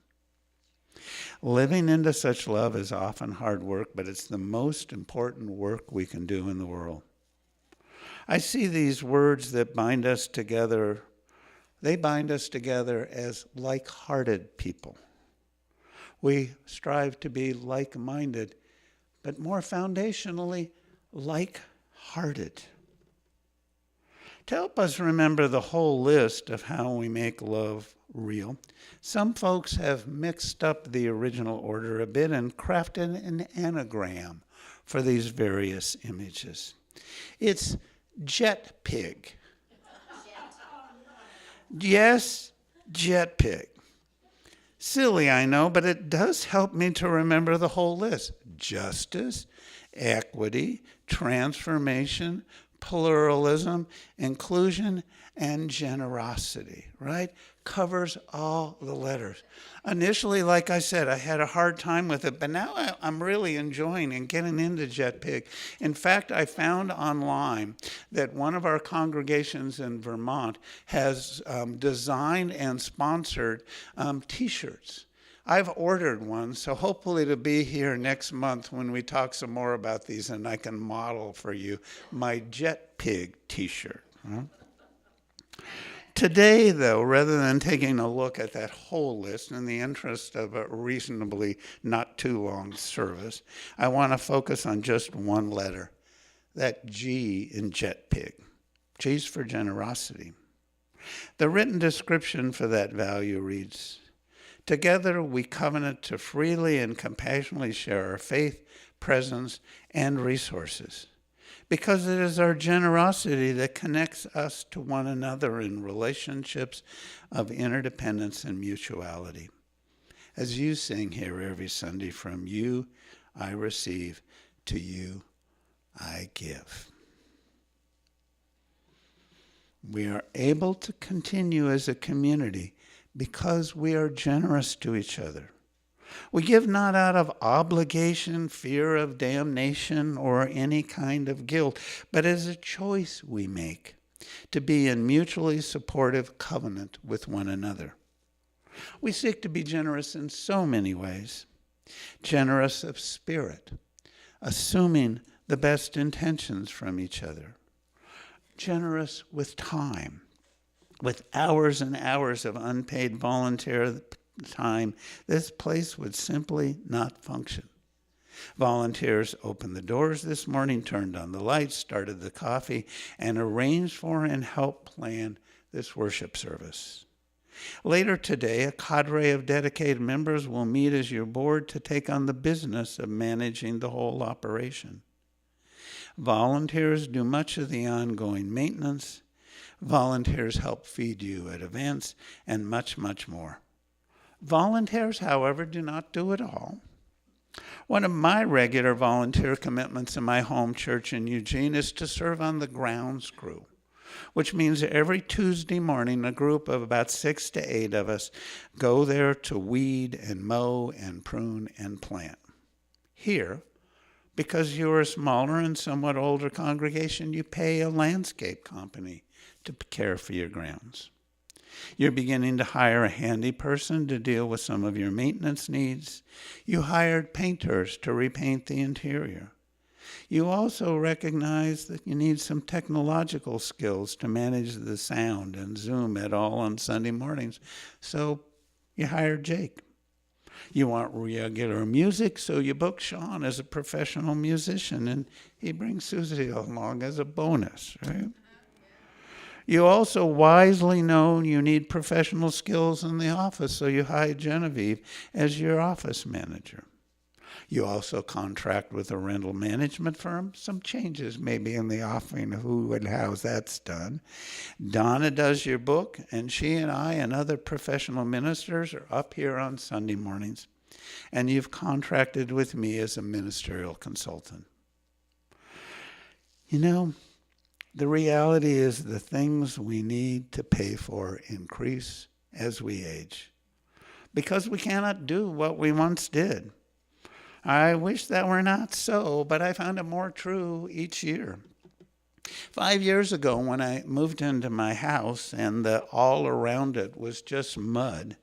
Living into such love is often hard work, but it's the most important work we can do in the world. I see these words that bind us together, They bind us together as like-hearted people. We strive to be like-minded, but more foundationally, like-hearted. To help us remember the whole list of how we make love real, some folks have mixed up the original order a bit and crafted an anagram for these various images. It's jet pig. Yes, jet pig. Silly, I know, but it does help me to remember the whole list. Justice, equity, transformation, pluralism, inclusion, and generosity, right? Covers all the letters. Initially, like I said, I had a hard time with it, but now I'm really enjoying and getting into JetPig. In fact, I found online that one of our congregations in Vermont has designed and sponsored T-shirts. I've ordered one, so hopefully it'll be here next month when we talk some more about these and I can model for you my JetPig T-shirt. Today, though, rather than taking a look at that whole list in the interest of a reasonably not too long service, I want to focus on just one letter, that G in JetPig. G's for generosity. The written description for that value reads, "Together we covenant to freely and compassionately share our faith, presence, and resources, because it is our generosity that connects us to one another in relationships of interdependence and mutuality. As you sing here every Sunday, from you I receive, to you I give." We are able to continue as a community because we are generous to each other. We give not out of obligation, fear of damnation, or any kind of guilt, but as a choice we make to be in mutually supportive covenant with one another. We seek to be generous in so many ways. Generous of spirit, assuming the best intentions from each other. Generous with time, with hours and hours of unpaid volunteer time, this place would simply not function. Volunteers opened the doors this morning, turned on the lights, started the coffee, and arranged for and helped plan this worship service. Later today, a cadre of dedicated members will meet as your board to take on the business of managing the whole operation. Volunteers do much of the ongoing maintenance. Volunteers help feed you at events, and much, much more. Volunteers, however, do not do it all. One of my regular volunteer commitments in my home church in Eugene is to serve on the grounds crew, which means every Tuesday morning a group of about 6 to 8 of us go there to weed and mow and prune and plant. Here, because you're a smaller and somewhat older congregation, you pay a landscape company to care for your grounds. You're beginning to hire a handy person to deal with some of your maintenance needs. You hired painters to repaint the interior. You also recognize that you need some technological skills to manage the sound and Zoom at all on Sunday mornings, so you hired Jake. You want regular music, so you book Sean as a professional musician, and he brings Susie along as a bonus, right? You also wisely know you need professional skills in the office, so you hire Genevieve as your office manager. You also contract with a rental management firm. Some changes maybe in the offering of who and how that's done. Donna does your book, and she and I and other professional ministers are up here on Sunday mornings. And you've contracted with me as a ministerial consultant. You know, the reality is the things we need to pay for increase as we age, because we cannot do what we once did. I wish that were not so, but I found it more true each year. 5 years ago, when I moved into my house and all around it was just mud,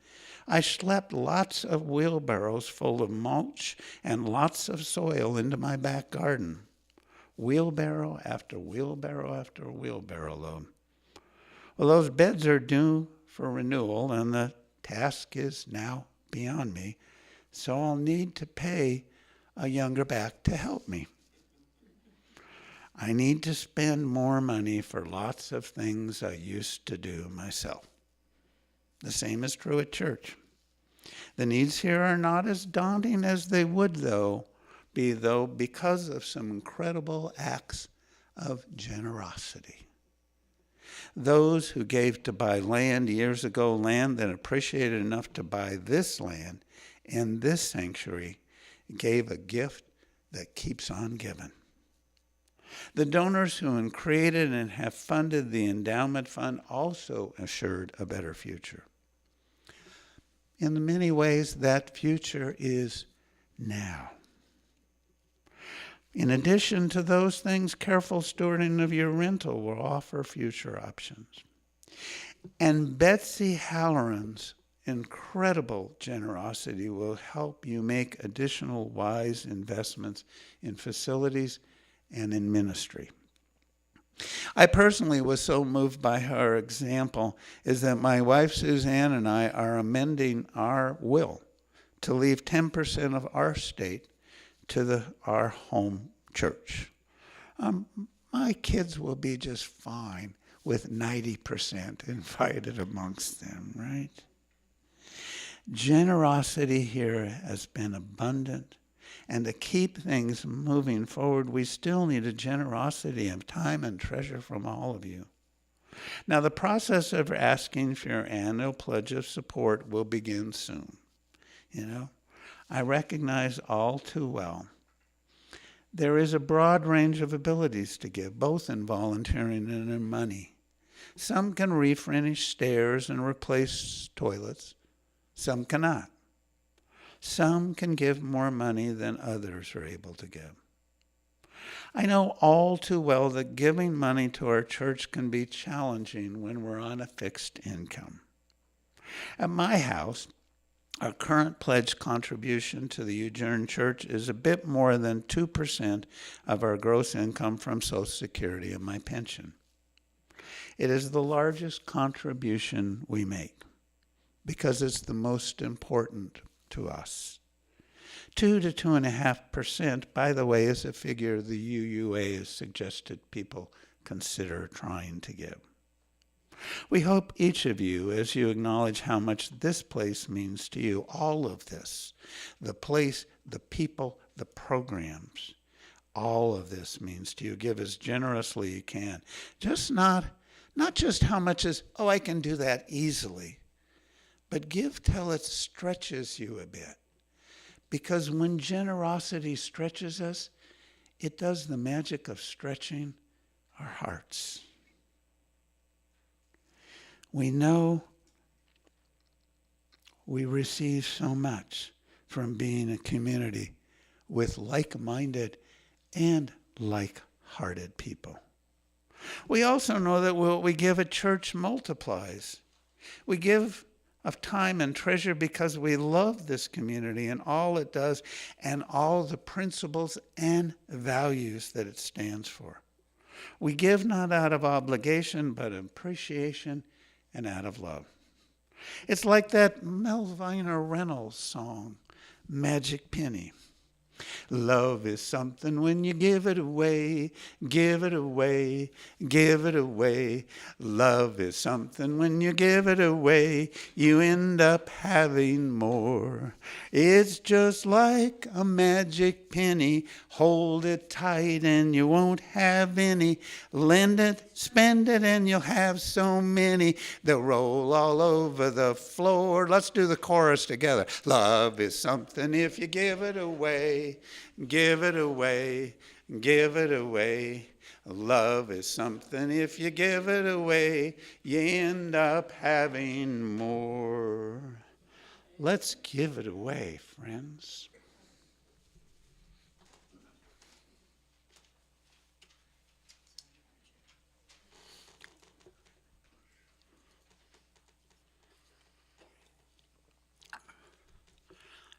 I schlepped lots of wheelbarrows full of mulch and lots of soil into my back garden. Wheelbarrow after wheelbarrow after wheelbarrow load. Well, those beds are due for renewal, and the task is now beyond me, so I'll need to pay a younger back to help me. I need to spend more money for lots of things I used to do myself. The same is true at church. The needs here are not as daunting as they would be because of some incredible acts of generosity. Those who gave to buy land years ago, land that appreciated enough to buy this land and this sanctuary, gave a gift that keeps on giving. The donors who created and have funded the endowment fund also assured a better future. In many ways, that future is now. In addition to those things, careful stewarding of your rental will offer future options. And Betsy Halloran's incredible generosity will help you make additional wise investments in facilities and in ministry. I personally was so moved by her example is that my wife Suzanne and I are amending our will to leave 10% of our estate to our home church. My kids will be just fine with 90% invited amongst them, right? Generosity here has been abundant, and to keep things moving forward, we still need a generosity of time and treasure from all of you. Now, the process of asking for your annual pledge of support will begin soon. I recognize all too well there is a broad range of abilities to give, both in volunteering and in money. Some can refurnish stairs and replace toilets. Some cannot. Some can give more money than others are able to give. I know all too well that giving money to our church can be challenging when we're on a fixed income. At my house, our current pledge contribution to the Eugene Church is a bit more than 2% of our gross income from Social Security and my pension. It is the largest contribution we make because it's the most important to us. 2 to 2.5%, by the way, is a figure the UUA has suggested people consider trying to give. We hope each of you, as you acknowledge how much this place means to you, all of this, the place, the people, the programs, all of this means to you. Give as generously you can. Just not just how much is, I can do that easily, but give till it stretches you a bit. Because when generosity stretches us, it does the magic of stretching our hearts. We know we receive so much from being a community with like-minded and like-hearted people. We also know that what we give at church multiplies. We give of time and treasure because we love this community and all it does and all the principles and values that it stands for. We give not out of obligation, but appreciation and out of love. It's like that Melvina Reynolds song, Magic Penny. Love is something when you give it away, give it away, give it away. Love is something when you give it away, you end up having more. It's just like a magic penny, hold it tight and you won't have any. Lend it, spend it and you'll have so many. They'll roll all over the floor. Let's do the chorus together. Love is something if you give it away. Give it away, give it away. Love is something if you give it away, you end up having more. Let's give it away, friends.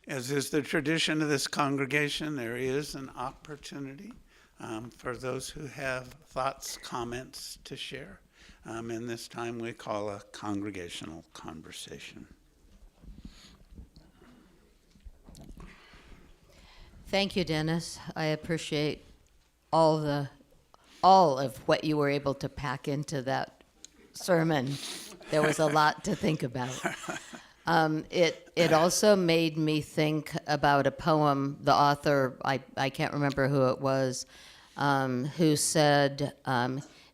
As is the tradition of this congregation, there is an opportunity for those who have thoughts, comments to share. in this time we call a congregational conversation. Thank you, Dennis. I appreciate all of what you were able to pack into that sermon. There was a lot to think about. It also made me think about a poem. The author, I can't remember who it was, who said,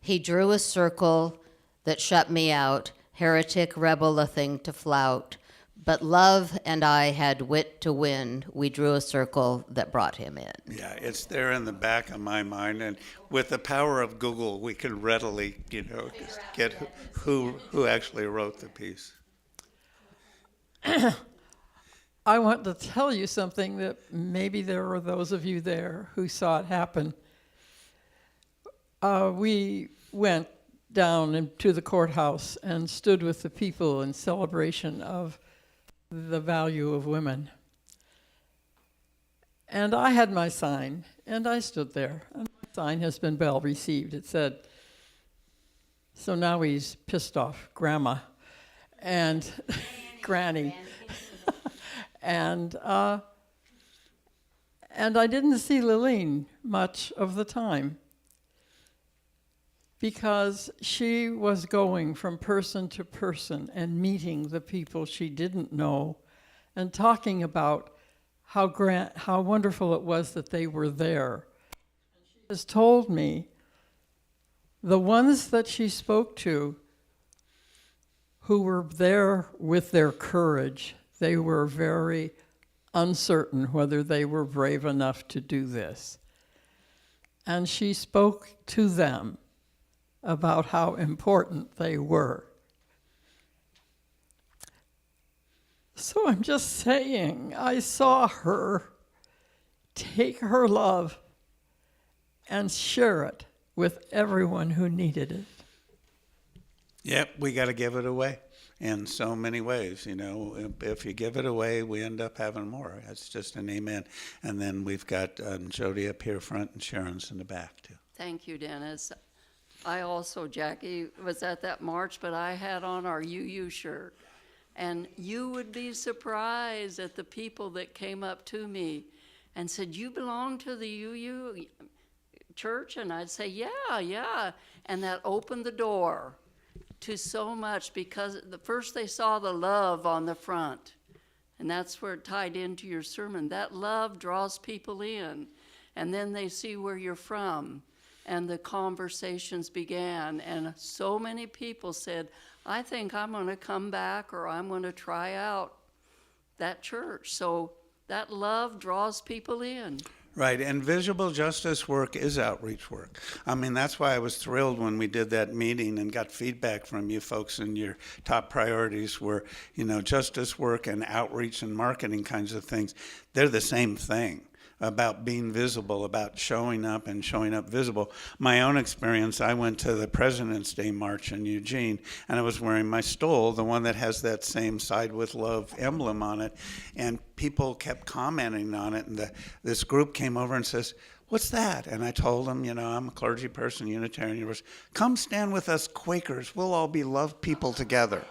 he drew a circle that shut me out, heretic, rebel, a thing to flout. But love and I had wit to win. We drew a circle that brought him in. Yeah, it's there in the back of my mind, and with the power of Google, we can readily, just get who actually wrote the piece. I want to tell you something that maybe there were those of you there who saw it happen. We went down into the courthouse and stood with the people in celebration of the value of women. And I had my sign, and I stood there, and my sign has been well received. It said, so now he's pissed off Grandma and Granny. And I didn't see Lilene much of the time because she was going from person to person and meeting the people she didn't know and talking about how wonderful it was that they were there. She has told me the ones that she spoke to who were there with their courage, they were very uncertain whether they were brave enough to do this. And she spoke to them about how important they were. So I'm just saying, I saw her take her love and share it with everyone who needed it. Yep, we got to give it away in so many ways. If you give it away, we end up having more. That's just an amen. And then we've got Jody up here front and Sharon's in the back too. Thank you, Dennis. I also, Jackie, was at that march, but I had on our UU shirt. And you would be surprised at the people that came up to me and said, you belong to the UU church? And I'd say, yeah. And that opened the door to so much because first they saw the love on the front. And that's where it tied into your sermon. That love draws people in. And then they see where you're from. And the conversations began, and so many people said, I think I'm going to come back or I'm going to try out that church. So that love draws people in. Right, and visible justice work is outreach work. I mean, that's why I was thrilled when we did that meeting and got feedback from you folks, and your top priorities were, justice work and outreach and marketing kinds of things. They're the same thing. About being visible, about showing up and showing up visible. My own experience, I went to the President's Day March in Eugene, and I was wearing my stole, the one that has that same Side with Love emblem on it, and people kept commenting on it, and this group came over and says, what's that? And I told them, I'm a clergy person, Unitarian Universalist. Come stand with us Quakers. We'll all be loved people together.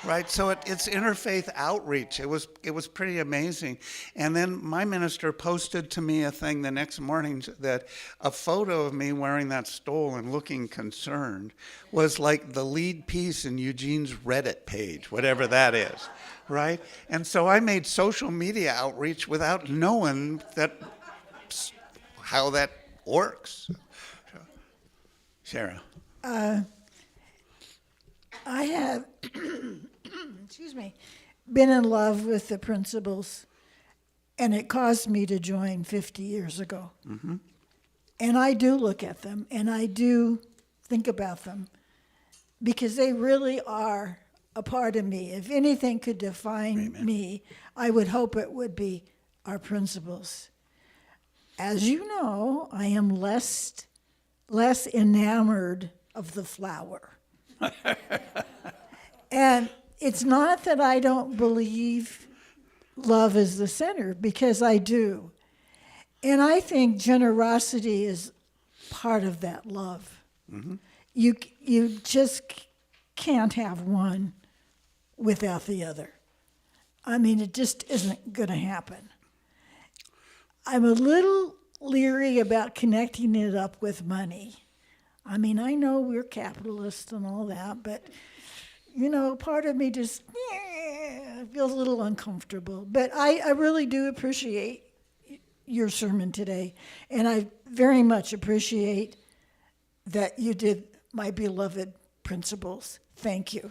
Right, so it's interfaith outreach. It was pretty amazing. And then my minister posted to me a thing the next morning that a photo of me wearing that stole and looking concerned was like the lead piece in Eugene's Reddit page, whatever that is, right? And so I made social media outreach without knowing how that works. Sarah. I have, been in love with the principles, and it caused me to join 50 years ago. Mm-hmm. And I do look at them, and I do think about them, because they really are a part of me. If anything could define me, I would hope it would be our principles. As you know, I am less enamored of the flower. And it's not that I don't believe love is the center, because I do. And I think generosity is part of that love. Mm-hmm. you just can't have one without the other. I mean, it just isn't going to happen. I'm a little leery about connecting it up with money. I mean, I know we're capitalists and all that, but, you know, part of me just feels a little uncomfortable. But I really do appreciate your sermon today, and I very much appreciate that you did My Beloved Principles. Thank you.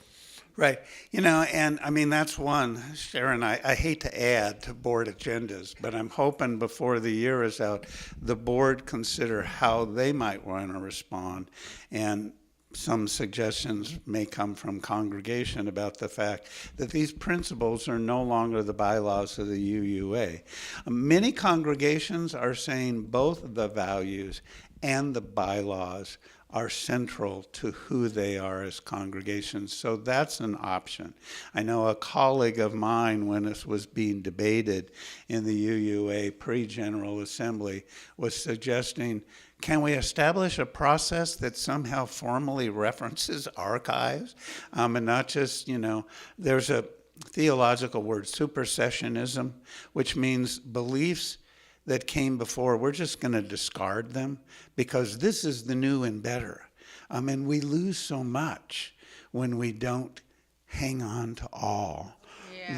Right. You know, and I mean, that's one, Sharon, I hate to add to board agendas, but I'm hoping before the year is out, the board consider how they might want to respond. And some suggestions may come from congregation about the fact that these principles are no longer the bylaws of the UUA. Many congregations are saying both the values and the bylaws are central to who they are as congregations. So that's an option. I know a colleague of mine, when this was being debated in the UUA pre-General Assembly, was suggesting, can we establish a process that somehow formally references archives? And not just, you know, there's a theological word, supersessionism, which means beliefs that came before, we're just going to discard them because this is the new and better. And we lose so much when we don't hang on to all.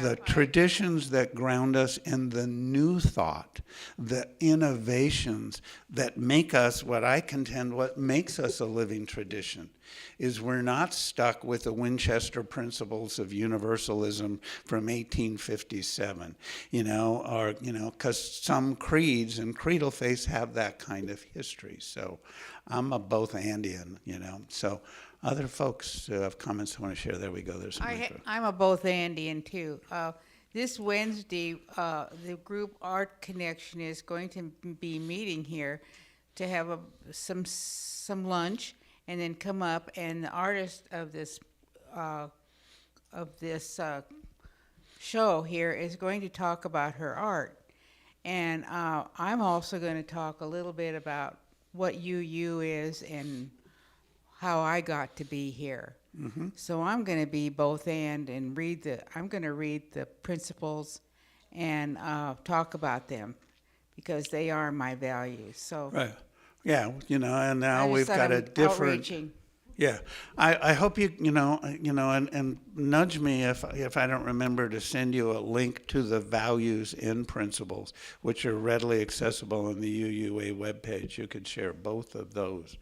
The traditions that ground us in the new thought, the innovations that make us, what I contend, what makes us a living tradition, is we're not stuck with the Winchester principles of universalism from 1857, you know, or, you know, because some creeds and creedal faiths have that kind of history. So I'm a both Andean, you know, so other folks who have comments who want to share, there we go. There's I'm a both Andean too. This Wednesday, the group Art Connection is going to be meeting here to have some lunch and then come up. And the artist of this show here is going to talk about her art. And I'm also going to talk a little bit about what UU is and how I got to be here. Mm-hmm. So I'm going to be both and I'm going to read the principles and talk about them because they are my values. So right. Yeah, you know, and now we've got a different. Outreaching. Yeah, I hope you know, and nudge me if I don't remember to send you a link to the values in principles, which are readily accessible on the UUA webpage. You could share both of those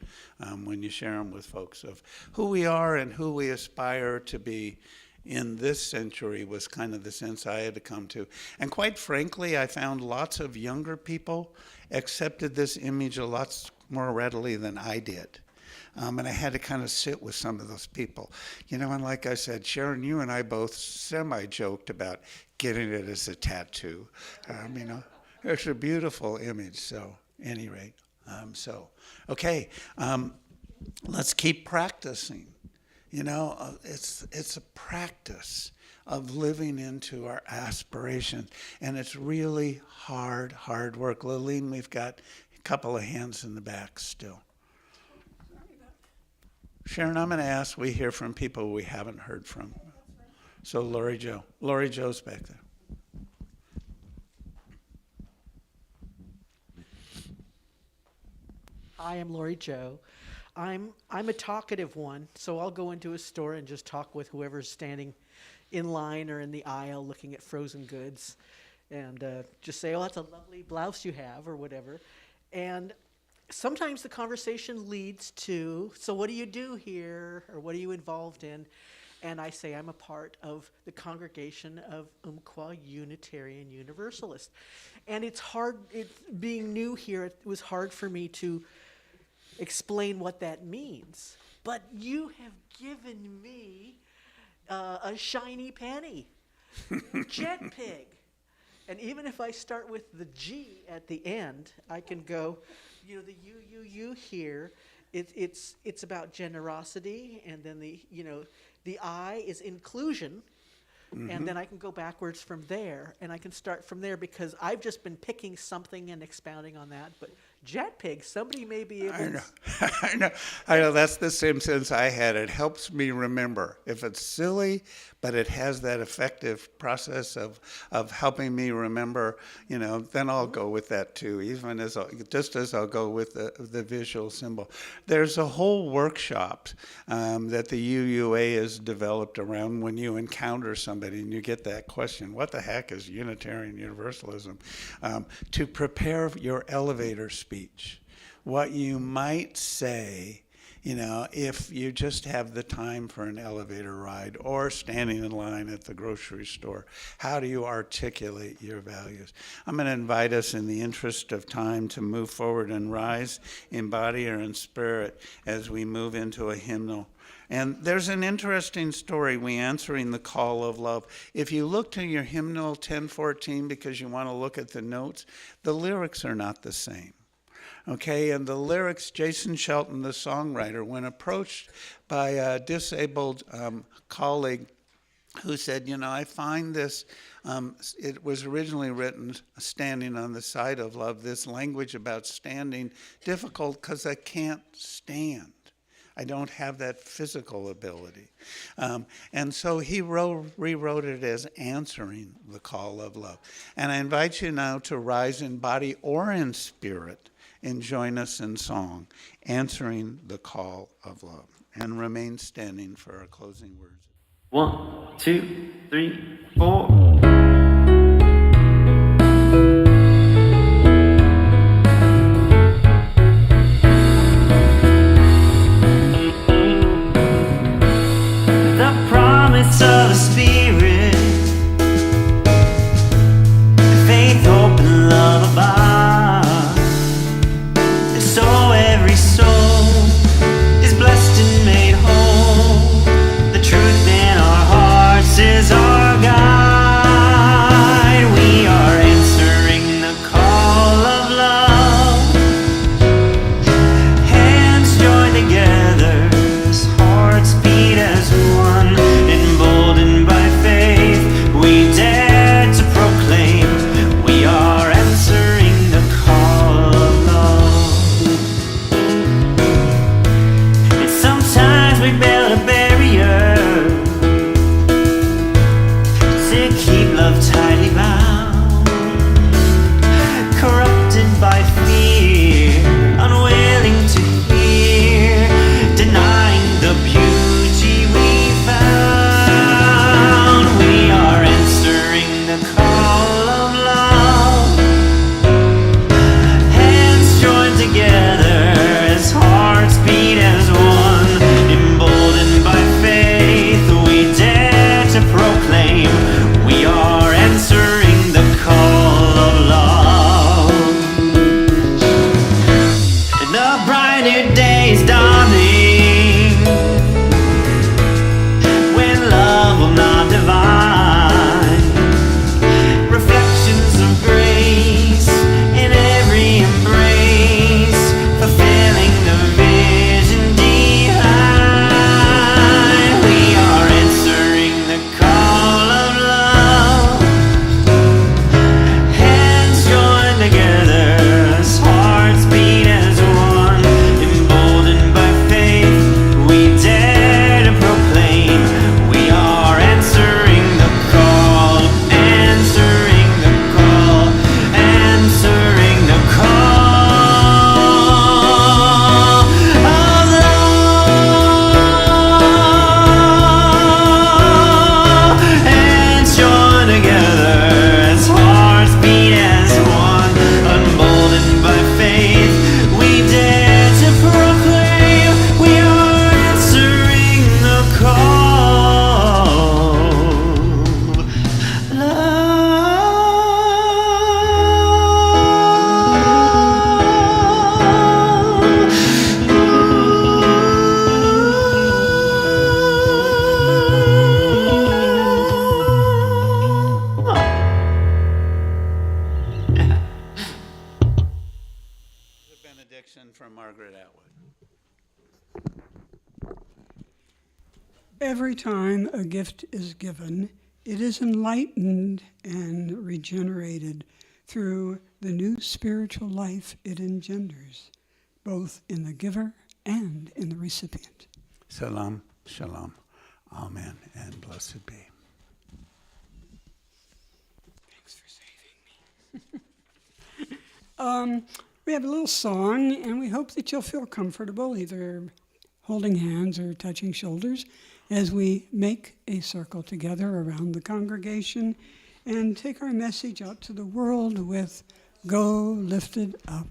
when you share them with folks of who we are and who we aspire to be in this century was kind of the sense I had to come to. And quite frankly, I found lots of younger people accepted this image a lot more readily than I did. And I had to kind of sit with some of those people. You know, and like I said, Sharon, you and I both semi-joked about getting it as a tattoo. You know, it's a beautiful image, so any rate. Okay, let's keep practicing. You know, it's a practice of living into our aspiration, and it's really hard work. Lillian, we've got a couple of hands in the back still. Sharon, I'm going to ask we hear from people we haven't heard from. So Lori Joe's back there. I am Lori Joe. I'm a talkative one, so I'll go into a store and just talk with whoever's standing in line or in the aisle looking at frozen goods and just say, oh, that's a lovely blouse you have or whatever. And sometimes the conversation leads to, so what do you do here, or what are you involved in? And I say I'm a part of the congregation of Umpqua Unitarian Universalist. And it's hard, being new here, it was hard for me to explain what that means. But you have given me a shiny penny, Jet Pig. And even if I start with the G at the end, I can go, you know, the U here, it's about generosity, and then the I is inclusion, and then I can go backwards from there, and I can start from there because I've just been picking something and expounding on that, but Jet Pig, somebody may be able I to. know. I know. That's the same sense I had. It helps me remember. If it's silly, but it has that effective process of helping me remember, then I'll go with that too. Even just as I'll go with the visual symbol. There's a whole workshop that the UUA has developed around when you encounter somebody and you get that question, "What the heck is Unitarian Universalism?" To prepare your elevator speech, what you might say, if you just have the time for an elevator ride or standing in line at the grocery store. How do you articulate your values? I'm going to invite us, in the interest of time, to move forward and rise in body or in spirit as we move into a hymnal. And there's an interesting story, we answering the call of love. If you look to your hymnal 1014 because you want to look at the notes, the lyrics are not the same. Okay, and the lyrics, Jason Shelton, the songwriter, when approached by a disabled colleague who said, I find this, it was originally written standing on the side of love, this language about standing difficult because I can't stand. I don't have that physical ability. And so he rewrote it as answering the call of love. And I invite you now to rise in body or in spirit and join us in song, answering the call of love. And remain standing for our closing words. 1, 2, 3, 4. The promise of the Spirit, faith, hope, and love abide. And so every soul is blessed and made whole. The truth in our hearts is our guide. We are answering the call of love. Hands joined together, hearts beat as one. Emboldened by faith, we dare to proclaim we are answering the call of love. And sometimes we build a barrier to keep love tightly bound, corrupted by fear, unwilling to hear, denying the beauty we found. We are answering the call of love. Hands joined together as hearts beat as one. Emboldened by faith, we dare to proclaim we are answering the call of love. And the bright new day is dawning, when love will not divide. Reflections of grace in every embrace, fulfilling the vision behind. We are answering the call of love. Hands joined together as hearts beat as one. Emboldened by faith, we dare to proclaim we are answering the call, answering the call, answering the call of love. Hands joined together as hearts beat as one. Emboldened by faith, we dare to proclaim we are answering the call of love. The benediction from Margaret Atwood. Every time a gift is given, it is enlightened and regenerated, through the new spiritual life it engenders, both in the giver and in the recipient. Salam, shalom, amen, and blessed be. Thanks for saving me. We have a little song, and we hope that you'll feel comfortable, either holding hands or touching shoulders, as we make a circle together around the congregation and take our message out to the world with Go Lifted Up.